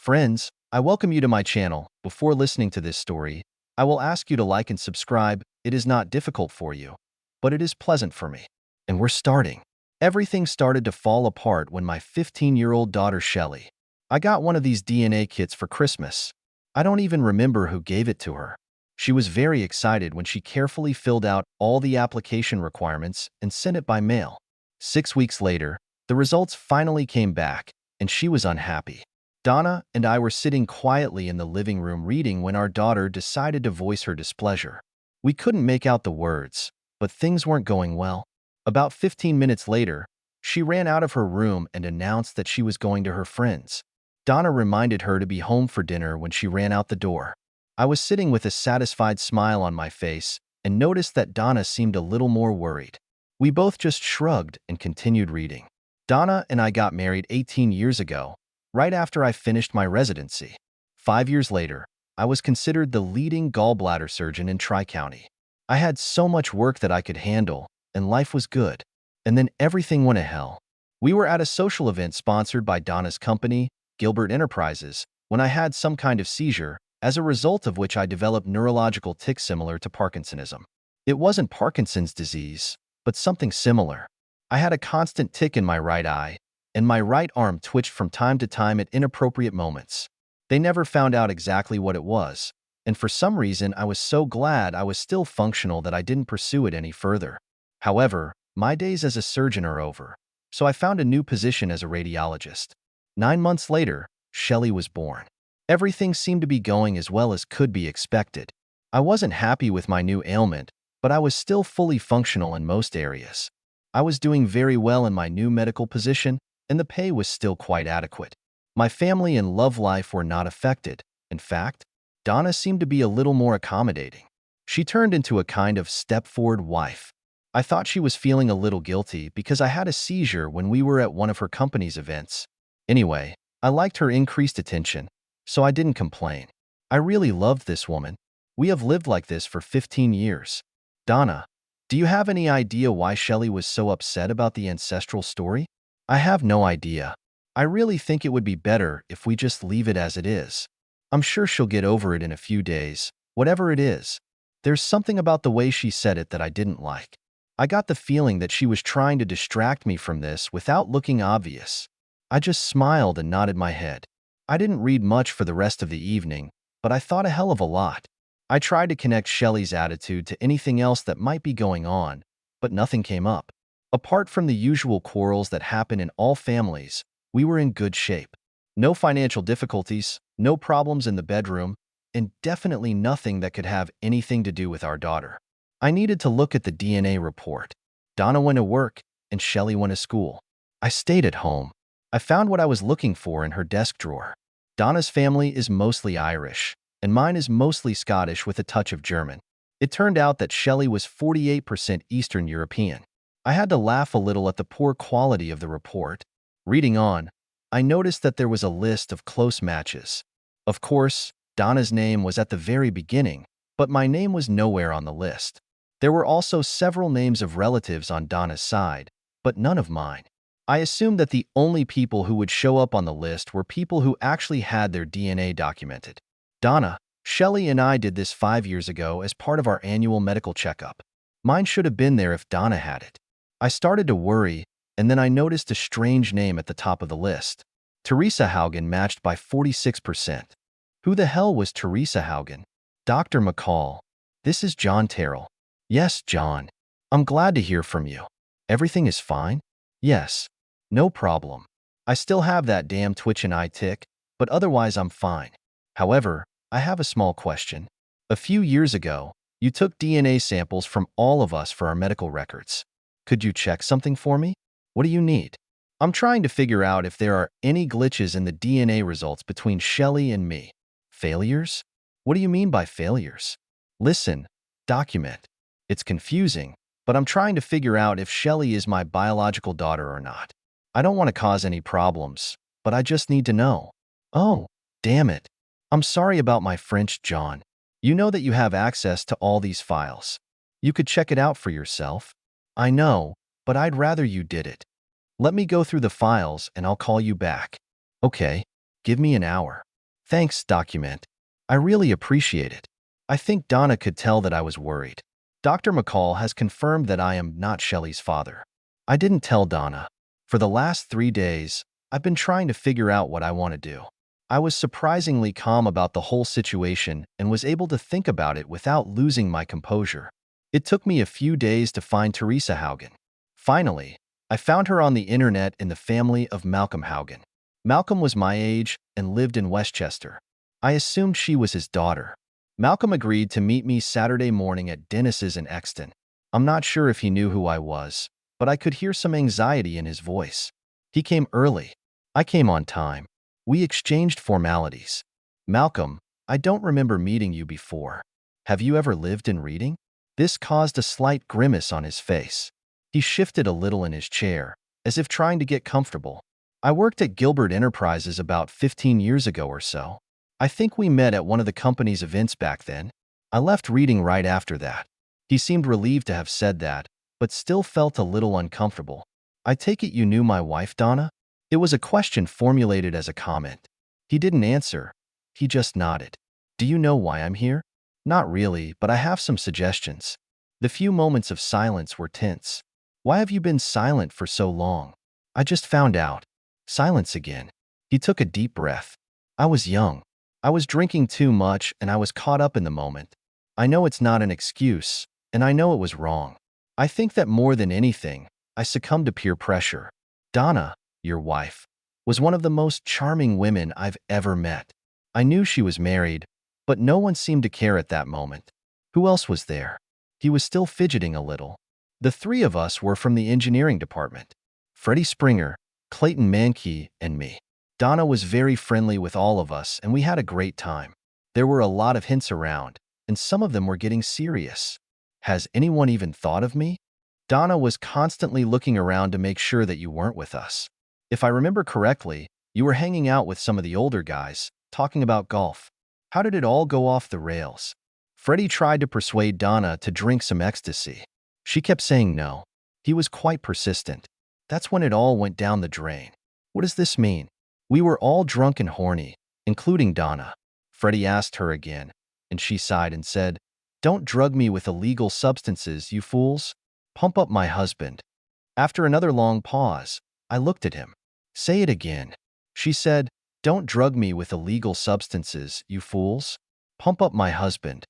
Friends, I welcome you to my channel. Before listening to this story, I will ask you to like and subscribe. It is not difficult for you, but it is pleasant for me. And we're starting. Everything started to fall apart when my 15-year-old daughter Shelly. I got one of these DNA kits for Christmas. I don't even remember who gave it to her. She was very excited when she carefully filled out all the application requirements and sent it by mail. 6 weeks later, the results finally came back, and she was unhappy. Donna and I were sitting quietly in the living room reading when our daughter decided to voice her displeasure. We couldn't make out the words, but things weren't going well. About 15 minutes later, she ran out of her room and announced that she was going to her friends. Donna reminded her to be home for dinner when she ran out the door. I was sitting with a satisfied smile on my face and noticed that Donna seemed a little more worried. We both just shrugged and continued reading. Donna and I got married 18 years ago, right after I finished my residency. 5 years later, I was considered the leading gallbladder surgeon in Tri-County. I had so much work that I could handle, and life was good. And then everything went to hell. We were at a social event sponsored by Donna's company, Gilbert Enterprises, when I had some kind of seizure, as a result of which I developed neurological tics similar to Parkinsonism. It wasn't Parkinson's disease, but something similar. I had a constant tic in my right eye, and my right arm twitched from time to time at inappropriate moments. They never found out exactly what it was, and for some reason I was so glad I was still functional that I didn't pursue it any further. However, my days as a surgeon are over, so I found a new position as a radiologist. 9 months later, Shelly was born. Everything seemed to be going as well as could be expected. I wasn't happy with my new ailment, but I was still fully functional in most areas. I was doing very well in my new medical position, and the pay was still quite adequate. My family and love life were not affected. In fact, Donna seemed to be a little more accommodating. She turned into a kind of step-forward wife. I thought she was feeling a little guilty because I had a seizure when we were at one of her company's events. Anyway, I liked her increased attention, so I didn't complain. I really loved this woman. We have lived like this for 15 years. Donna, do you have any idea why Shelly was so upset about the ancestral story? I have no idea. I really think it would be better if we just leave it as it is. I'm sure she'll get over it in a few days, whatever it is. There's something about the way she said it that I didn't like. I got the feeling that she was trying to distract me from this without looking obvious. I just smiled and nodded my head. I didn't read much for the rest of the evening, but I thought a hell of a lot. I tried to connect Shelly's attitude to anything else that might be going on, but nothing came up. Apart from the usual quarrels that happen in all families, we were in good shape. No financial difficulties, no problems in the bedroom, and definitely nothing that could have anything to do with our daughter. I needed to look at the DNA report. Donna went to work, and Shelly went to school. I stayed at home. I found what I was looking for in her desk drawer. Donna's family is mostly Irish, and mine is mostly Scottish with a touch of German. It turned out that Shelly was 48% Eastern European. I had to laugh a little at the poor quality of the report. Reading on, I noticed that there was a list of close matches. Of course, Donna's name was at the very beginning, but my name was nowhere on the list. There were also several names of relatives on Donna's side, but none of mine. I assumed that the only people who would show up on the list were people who actually had their DNA documented. Donna, Shelly and I did this 5 years ago as part of our annual medical checkup. Mine should have been there if Donna had it. I started to worry, and then I noticed a strange name at the top of the list. Teresa Haugen matched by 46%. Who the hell was Teresa Haugen? Dr. McCall. This is John Terrell. Yes, John. I'm glad to hear from you. Everything is fine? Yes. No problem. I still have that damn twitch and eye tic, but otherwise I'm fine. However, I have a small question. A few years ago, you took DNA samples from all of us for our medical records. Could you check something for me? What do you need? I'm trying to figure out if there are any glitches in the DNA results between Shelly and me. Failures? What do you mean by failures? Listen, document. It's confusing, but I'm trying to figure out if Shelly is my biological daughter or not. I don't want to cause any problems, but I just need to know. Oh, damn it. I'm sorry about my French, John. You know that you have access to all these files. You could check it out for yourself. I know, but I'd rather you did it. Let me go through the files and I'll call you back. Okay, give me an hour. Thanks, document. I really appreciate it. I think Donna could tell that I was worried. Dr. McCall has confirmed that I am not Shelley's father. I didn't tell Donna. For the last 3 days, I've been trying to figure out what I want to do. I was surprisingly calm about the whole situation and was able to think about it without losing my composure. It took me a few days to find Teresa Haugen. Finally, I found her on the internet in the family of Malcolm Haugen. Malcolm was my age and lived in Westchester. I assumed she was his daughter. Malcolm agreed to meet me Saturday morning at Dennis's in Exton. I'm not sure if he knew who I was, but I could hear some anxiety in his voice. He came early. I came on time. We exchanged formalities. Malcolm, I don't remember meeting you before. Have you ever lived in Reading? This caused a slight grimace on his face. He shifted a little in his chair, as if trying to get comfortable. I worked at Gilbert Enterprises about 15 years ago or so. I think we met at one of the company's events back then. I left Reading right after that. He seemed relieved to have said that, but still felt a little uncomfortable. I take it you knew my wife, Donna? It was a question formulated as a comment. He didn't answer. He just nodded. Do you know why I'm here? Not really, but I have some suggestions. The few moments of silence were tense. Why have you been silent for so long? I just found out. Silence again. He took a deep breath. I was young. I was drinking too much and I was caught up in the moment. I know it's not an excuse, and I know it was wrong. I think that more than anything, I succumbed to peer pressure. Donna, your wife, was one of the most charming women I've ever met. I knew she was married, but no one seemed to care at that moment. Who else was there? He was still fidgeting a little. The three of us were from the engineering department. Freddie Springer, Clayton Mankey, and me. Donna was very friendly with all of us, and we had a great time. There were a lot of hints around, and some of them were getting serious. Has anyone even thought of me? Donna was constantly looking around to make sure that you weren't with us. If I remember correctly, you were hanging out with some of the older guys, talking about golf. How did it all go off the rails? Freddie tried to persuade Donna to drink some ecstasy. She kept saying no. He was quite persistent. That's when it all went down the drain. What does this mean? We were all drunk and horny, including Donna. Freddie asked her again, and she sighed and said, "Don't drug me with illegal substances, you fools. Pump up my husband." After another long pause, I looked at him. "Say it again." She said, "Don't drug me with illegal substances, you fools. Pump up my husband."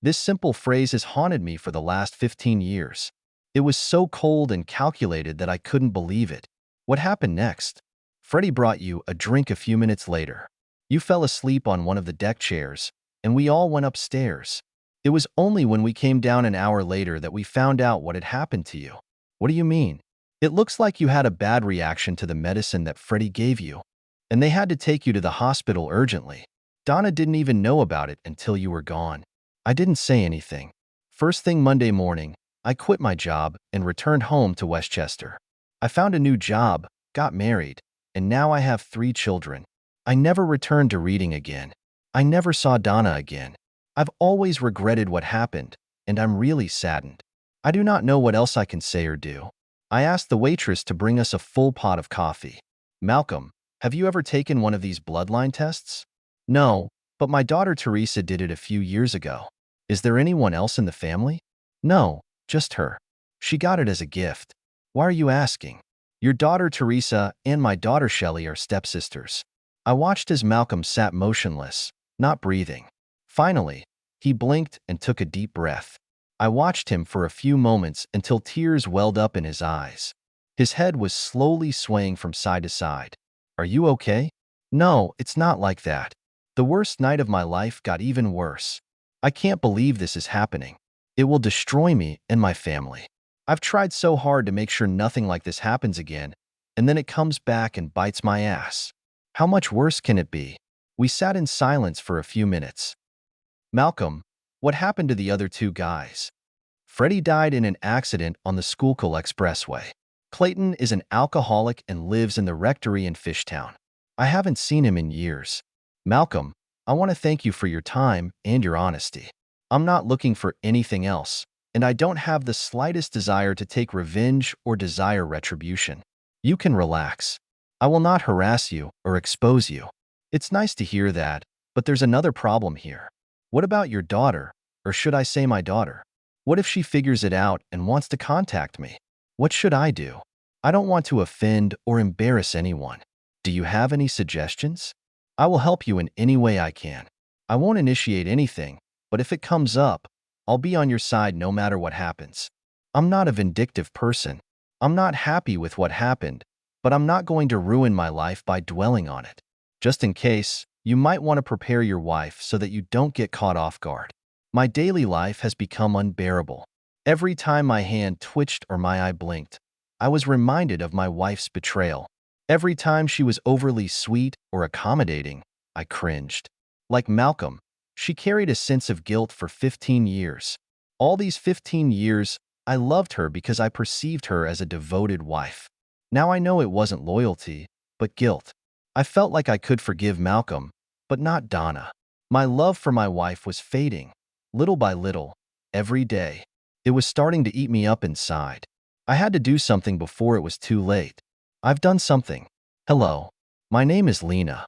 This simple phrase has haunted me for the last 15 years. It was so cold and calculated that I couldn't believe it. What happened next? Freddie brought you a drink a few minutes later. You fell asleep on one of the deck chairs, and we all went upstairs. It was only when we came down an hour later that we found out what had happened to you. What do you mean? It looks like you had a bad reaction to the medicine that Freddie gave you, and they had to take you to the hospital urgently. Donna didn't even know about it until you were gone. I didn't say anything. First thing Monday morning, I quit my job and returned home to Westchester. I found a new job, got married, and now I have 3 children. I never returned to Reading again. I never saw Donna again. I've always regretted what happened, and I'm really saddened. I do not know what else I can say or do. I asked the waitress to bring us a full pot of coffee. Malcolm, have you ever taken one of these bloodline tests? No, but my daughter Teresa did it a few years ago. Is there anyone else in the family? No, just her. She got it as a gift. Why are you asking? Your daughter Teresa and my daughter Shelley are stepsisters. I watched as Malcolm sat motionless, not breathing. Finally, he blinked and took a deep breath. I watched him for a few moments until tears welled up in his eyes. His head was slowly swaying from side to side. Are you okay? No, it's not like that. The worst night of my life got even worse. I can't believe this is happening. It will destroy me and my family. I've tried so hard to make sure nothing like this happens again, and then it comes back and bites my ass. How much worse can it be? We sat in silence for a few minutes. Malcolm, what happened to the other 2 guys? Freddie died in an accident on the Schuylkill Expressway. Clayton is an alcoholic and lives in the rectory in Fishtown. I haven't seen him in years. Malcolm, I want to thank you for your time and your honesty. I'm not looking for anything else, and I don't have the slightest desire to take revenge or desire retribution. You can relax. I will not harass you or expose you. It's nice to hear that, But there's another problem here. What about your daughter, or should I say my daughter? What if she figures it out and wants to contact me? What should I do? I don't want to offend or embarrass anyone. Do you have any suggestions? I will help you in any way I can. I won't initiate anything, but if it comes up, I'll be on your side no matter what happens. I'm not a vindictive person. I'm not happy with what happened, but I'm not going to ruin my life by dwelling on it. Just in case, you might want to prepare your wife so that you don't get caught off guard. My daily life has become unbearable. Every time my hand twitched or my eye blinked, I was reminded of my wife's betrayal. Every time she was overly sweet or accommodating, I cringed. Like Malcolm, she carried a sense of guilt for 15 years. All these 15 years, I loved her because I perceived her as a devoted wife. Now I know it wasn't loyalty, but guilt. I felt like I could forgive Malcolm, but not Donna. My love for my wife was fading, little by little, every day. It was starting to eat me up inside. I had to do something before it was too late. I've done something. Hello. My name is Lena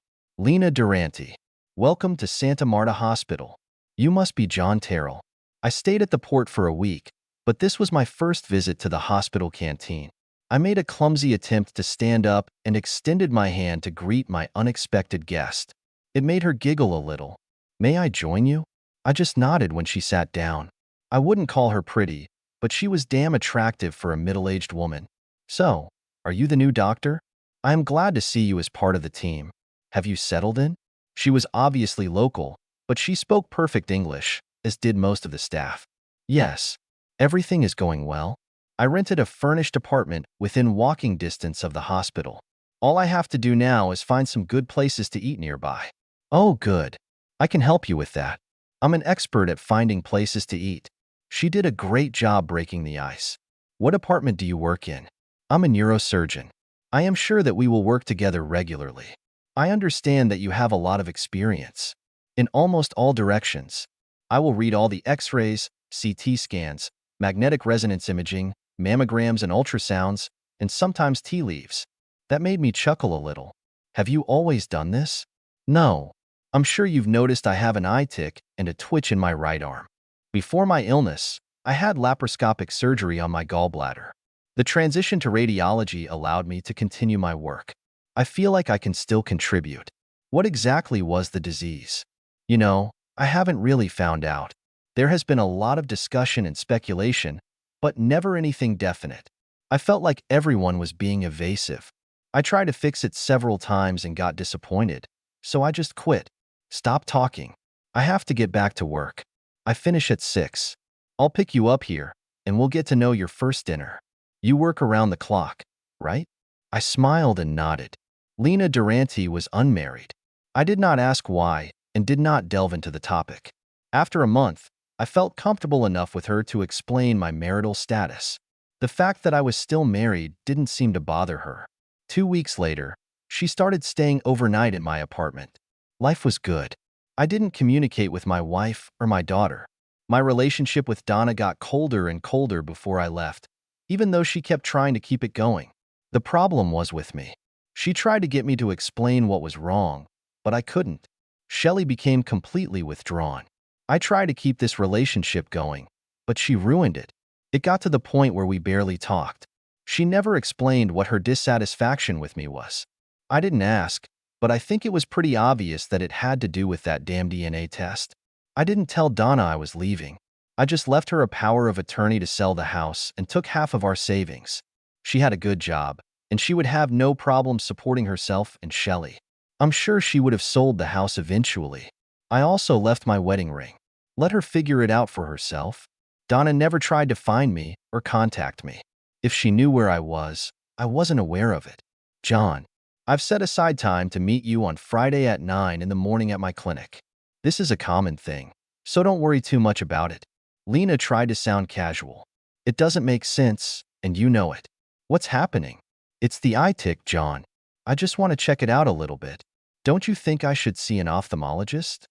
Durante. Welcome to Santa Marta Hospital. You must be John Terrell. I stayed at the port for a week, but this was my first visit to the hospital canteen. I made a clumsy attempt to stand up and extended my hand to greet my unexpected guest. It made her giggle a little. May I join you? I just nodded when she sat down. I wouldn't call her pretty, but she was damn attractive for a middle-aged woman. So, are you the new doctor? I am glad to see you as part of the team. Have you settled in? She was obviously local, but she spoke perfect English, as did most of the staff. Yes, everything is going well. I rented a furnished apartment within walking distance of the hospital. All I have to do now is find some good places to eat nearby. Oh, good. I can help you with that. I'm an expert at finding places to eat. She did a great job breaking the ice. What apartment do you work in? I'm a neurosurgeon. I am sure that we will work together regularly. I understand that you have a lot of experience. In almost all directions. I will read all the X-rays, CT scans, magnetic resonance imaging, mammograms and ultrasounds, and sometimes tea leaves. That made me chuckle a little. Have you always done this? No. I'm sure you've noticed I have an eye tic and a twitch in my right arm. Before my illness, I had laparoscopic surgery on my gallbladder. The transition to radiology allowed me to continue my work. I feel like I can still contribute. What exactly was the disease? You know, I haven't really found out. There has been a lot of discussion and speculation, but never anything definite. I felt like everyone was being evasive. I tried to fix it several times and got disappointed, so I just quit. Stop talking. I have to get back to work. I finish at 6. I'll pick you up here, and we'll get to know your first dinner. You work around the clock, right? I smiled and nodded. Lena Durante was unmarried. I did not ask why and did not delve into the topic. After a month, I felt comfortable enough with her to explain my marital status. The fact that I was still married didn't seem to bother her. 2 weeks later, she started staying overnight at my apartment. Life was good. I didn't communicate with my wife or my daughter. My relationship with Donna got colder and colder before I left, even though she kept trying to keep it going. The problem was with me. She tried to get me to explain what was wrong, but I couldn't. Shelley became completely withdrawn. I tried to keep this relationship going, but she ruined it. It got to the point where we barely talked. She never explained what her dissatisfaction with me was. I didn't ask, but I think it was pretty obvious that it had to do with that damn DNA test. I didn't tell Donna I was leaving. I just left her a power of attorney to sell the house and took half of our savings. She had a good job, and she would have no problem supporting herself and Shelley. I'm sure she would have sold the house eventually. I also left my wedding ring. Let her figure it out for herself. Donna never tried to find me or contact me. If she knew where I wasn't aware of it. John, I've set aside time to meet you on Friday at 9 in the morning at my clinic. This is a common thing, so don't worry too much about it. Lena tried to sound casual. It doesn't make sense, and you know it. What's happening? It's the eye tic, John. I just want to check it out a little bit. Don't you think I should see an ophthalmologist?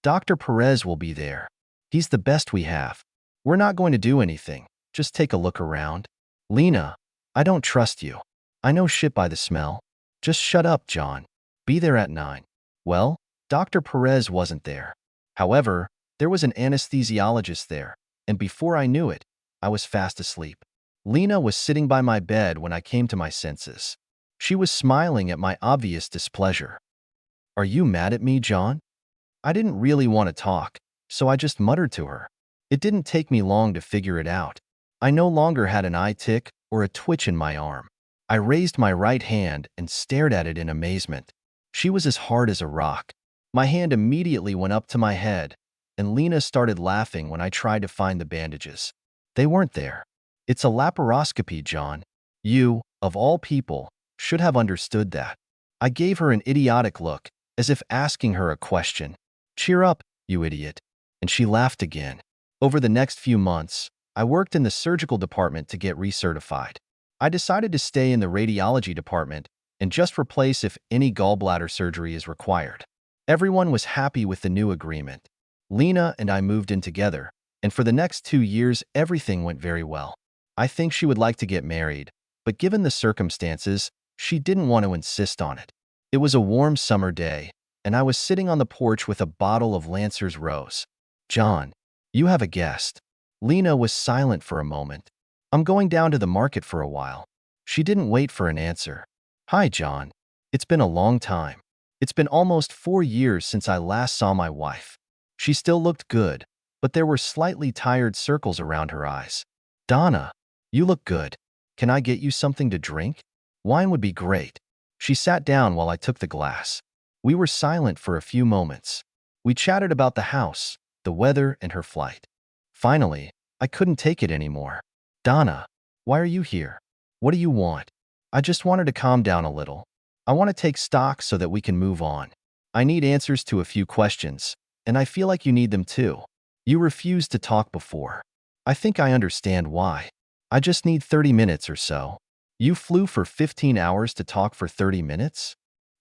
Dr. Perez will be there. He's the best we have. We're not going to do anything. Just take a look around. Lena, I don't trust you. I know shit by the smell. Just shut up, John. Be there at 9. Well, Dr. Perez wasn't there. However, there was an anesthesiologist there, and before I knew it, I was fast asleep. Lena was sitting by my bed when I came to my senses. She was smiling at my obvious displeasure. "Are you mad at me, John?" I didn't really want to talk, so I just muttered to her. It didn't take me long to figure it out. I no longer had an eye tick or a twitch in my arm. I raised my right hand and stared at it in amazement. She was as hard as a rock. My hand immediately went up to my head, and Lena started laughing when I tried to find the bandages. They weren't there. "It's a laparoscopy, John. You, of all people, should have understood that." I gave her an idiotic look, as if asking her a question. "Cheer up, you idiot." And she laughed again. Over the next few months, I worked in the surgical department to get recertified. I decided to stay in the radiology department and just replace if any gallbladder surgery is required. Everyone was happy with the new agreement. Lena and I moved in together, and for the next 2 years, everything went very well. I think she would like to get married, but given the circumstances, she didn't want to insist on it. It was a warm summer day, and I was sitting on the porch with a bottle of Lancer's Rose. "John, you have a guest." Lena was silent for a moment. "I'm going down to the market for a while." She didn't wait for an answer. "Hi, John. It's been a long time. It's been almost 4 years since I last saw my wife." She still looked good, but there were slightly tired circles around her eyes. "Donna, you look good. Can I get you something to drink? Wine would be great." She sat down while I took the glass. We were silent for a few moments. We chatted about the house, the weather, and her flight. Finally, I couldn't take it anymore. "Donna, why are you here? What do you want?" "I just wanted to calm down a little. I want to take stock so that we can move on. I need answers to a few questions, and I feel like you need them too. You refused to talk before. I think I understand why. I just need 30 minutes or so." "You flew for 15 hours to talk for 30 minutes?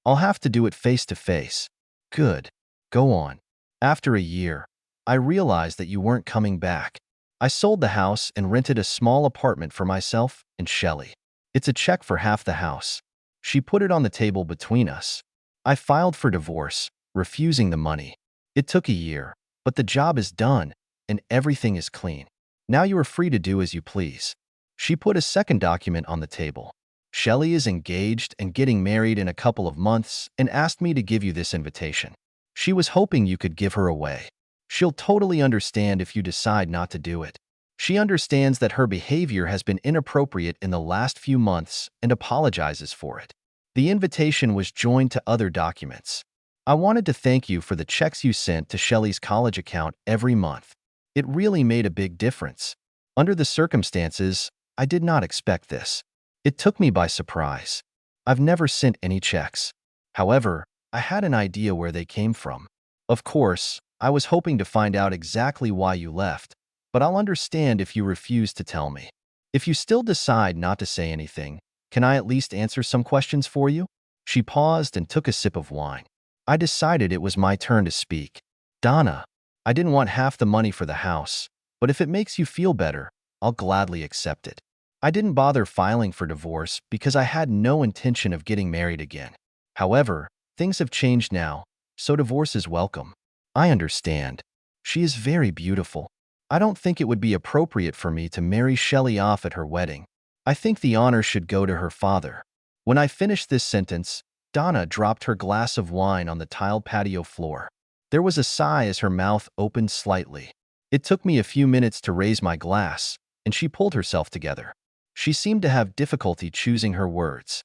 I'll have to do it face to face." "Good. Go on." "After a year, I realized that you weren't coming back. I sold the house and rented a small apartment for myself and Shelley. It's a check for half the house." She put it on the table between us. "I filed for divorce, refusing the money. It took a year, but the job is done, and everything is clean. Now you are free to do as you please." She put a second document on the table. "Shelley is engaged and getting married in a couple of months and asked me to give you this invitation. She was hoping you could give her away. She'll totally understand if you decide not to do it. She understands that her behavior has been inappropriate in the last few months and apologizes for it." The invitation was joined to other documents. "I wanted to thank you for the checks you sent to Shelley's college account every month. It really made a big difference. Under the circumstances, I did not expect this. It took me by surprise. I've never sent any checks. However, I had an idea where they came from. Of course, I was hoping to find out exactly why you left, but I'll understand if you refuse to tell me. If you still decide not to say anything, can I at least answer some questions for you?" She paused and took a sip of wine. I decided it was my turn to speak. "Donna, I didn't want half the money for the house, but if it makes you feel better, I'll gladly accept it. I didn't bother filing for divorce because I had no intention of getting married again. However, things have changed now, so divorce is welcome." "I understand. She is very beautiful. I don't think it would be appropriate for me to marry Shelley off at her wedding. I think the honor should go to her father." When I finished this sentence, Donna dropped her glass of wine on the tiled patio floor. There was a sigh as her mouth opened slightly. It took me a few minutes to raise my glass, and she pulled herself together. She seemed to have difficulty choosing her words.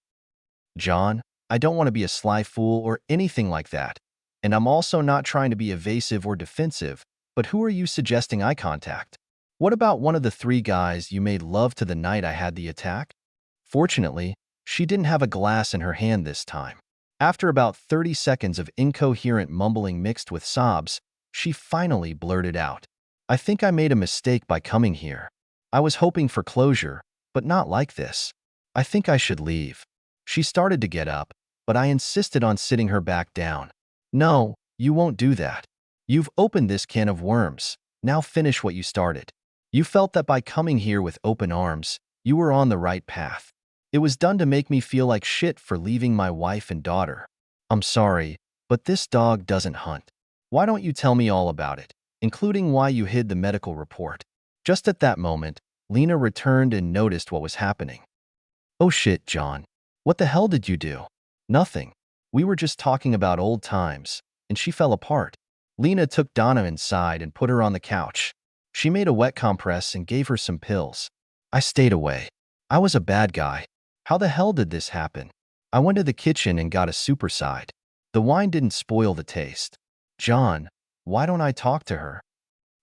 "John, I don't want to be a sly fool or anything like that. And I'm also not trying to be evasive or defensive, but who are you suggesting I contact? What about one of the 3 guys you made love to the night I had the attack?" Fortunately, she didn't have a glass in her hand this time. After about 30 seconds of incoherent mumbling mixed with sobs, she finally blurted out, "I think I made a mistake by coming here. I was hoping for closure, but not like this. I think I should leave." She started to get up, but I insisted on sitting her back down. "No, you won't do that. You've opened this can of worms. Now finish what you started. You felt that by coming here with open arms, you were on the right path. It was done to make me feel like shit for leaving my wife and daughter. I'm sorry, But this dog doesn't hunt. Why don't you tell me all about it, including why you hid the medical report?" Just at that moment, Lena returned and noticed what was happening. "Oh shit, John. What the hell did you do?" "Nothing. We were just talking about old times, and she fell apart." Lena took Donna inside and put her on the couch. She made a wet compress and gave her some pills. "I stayed away. I was a bad guy. How the hell did this happen?" "I went to the kitchen and got a superside. The wine didn't spoil the taste." "John, why don't I talk to her?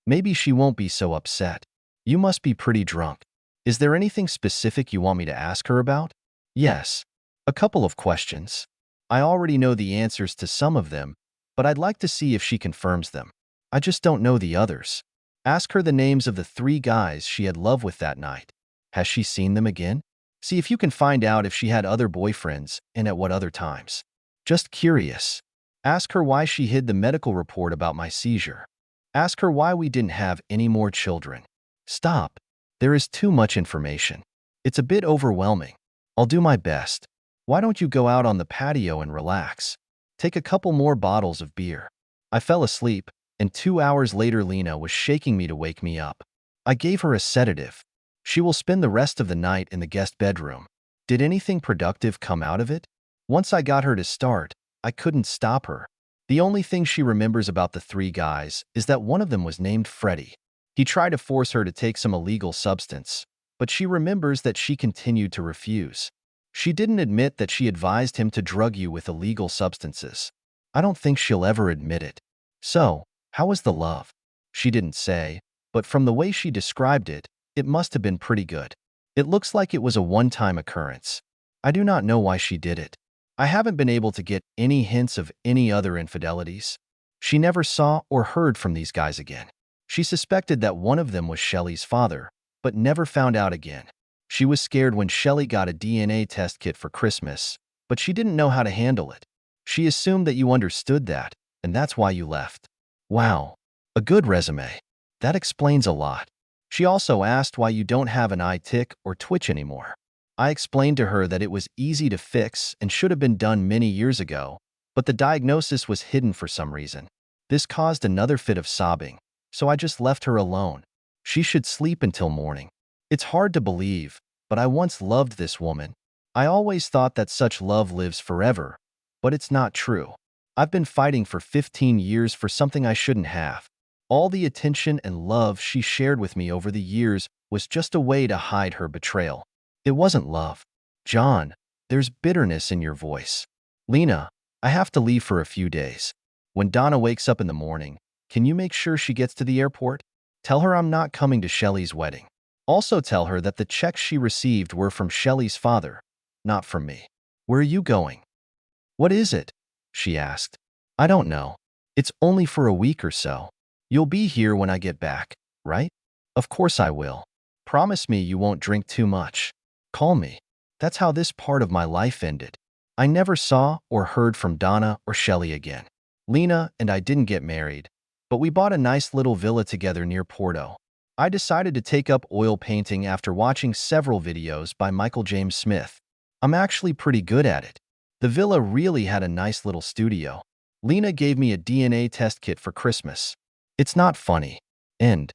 Maybe she won't be so upset." "You must be pretty drunk. Is there anything specific you want me to ask her about?" "Yes. A couple of questions. I already know the answers to some of them, but I'd like to see if she confirms them. I just don't know the others." "Ask her the names of the 3 guys she had love with that night. Has she seen them again? See if you can find out if she had other boyfriends and at what other times." "Just curious." "Ask her why she hid the medical report about my seizure. Ask her why we didn't have any more children." "Stop. There is too much information. It's a bit overwhelming." "I'll do my best. Why don't you go out on the patio and relax? Take a couple more bottles of beer." I fell asleep, and 2 hours later Lena was shaking me to wake me up. I gave her a sedative. She will spend the rest of the night in the guest bedroom. Did anything productive come out of it? Once I got her to start, I couldn't stop her. The only thing she remembers about the 3 guys is that one of them was named Freddie. He tried to force her to take some illegal substance, but she remembers that she continued to refuse. She didn't admit that she advised him to drug you with illegal substances. I don't think she'll ever admit it. "So, how was the love?" She didn't say, but from the way she described it, it must have been pretty good. "It looks like it was a one-time occurrence. I do not know why she did it. I haven't been able to get any hints of any other infidelities. She never saw or heard from these guys again. She suspected that one of them was Shelley's father, but never found out again. She was scared when Shelley got a DNA test kit for Christmas, but she didn't know how to handle it. She assumed that you understood that, and that's why you left." "Wow. A good resume. That explains a lot." She also asked why you don't have an eye tick or twitch anymore. I explained to her that it was easy to fix and should have been done many years ago, but the diagnosis was hidden for some reason. This caused another fit of sobbing, so I just left her alone. She should sleep until morning. It's hard to believe, but I once loved this woman. I always thought that such love lives forever, but it's not true. I've been fighting for 15 years for something I shouldn't have. All the attention and love she shared with me over the years was just a way to hide her betrayal. It wasn't love. John, there's bitterness in your voice. Lena, I have to leave for a few days. When Donna wakes up in the morning, can you make sure she gets to the airport? Tell her I'm not coming to Shelley's wedding. Also tell her that the checks she received were from Shelley's father, not from me." "Where are you going?" "What is it?" she asked. "I don't know. It's only for a week or so. You'll be here when I get back, right?" "Of course I will. Promise me you won't drink too much. Call me." That's how this part of my life ended. I never saw or heard from Donna or Shelley again. Lena and I didn't get married, but we bought a nice little villa together near Porto. I decided to take up oil painting after watching several videos by Michael James Smith. I'm actually pretty good at it. The villa really had a nice little studio. Lena gave me a DNA test kit for Christmas. It's not funny. End.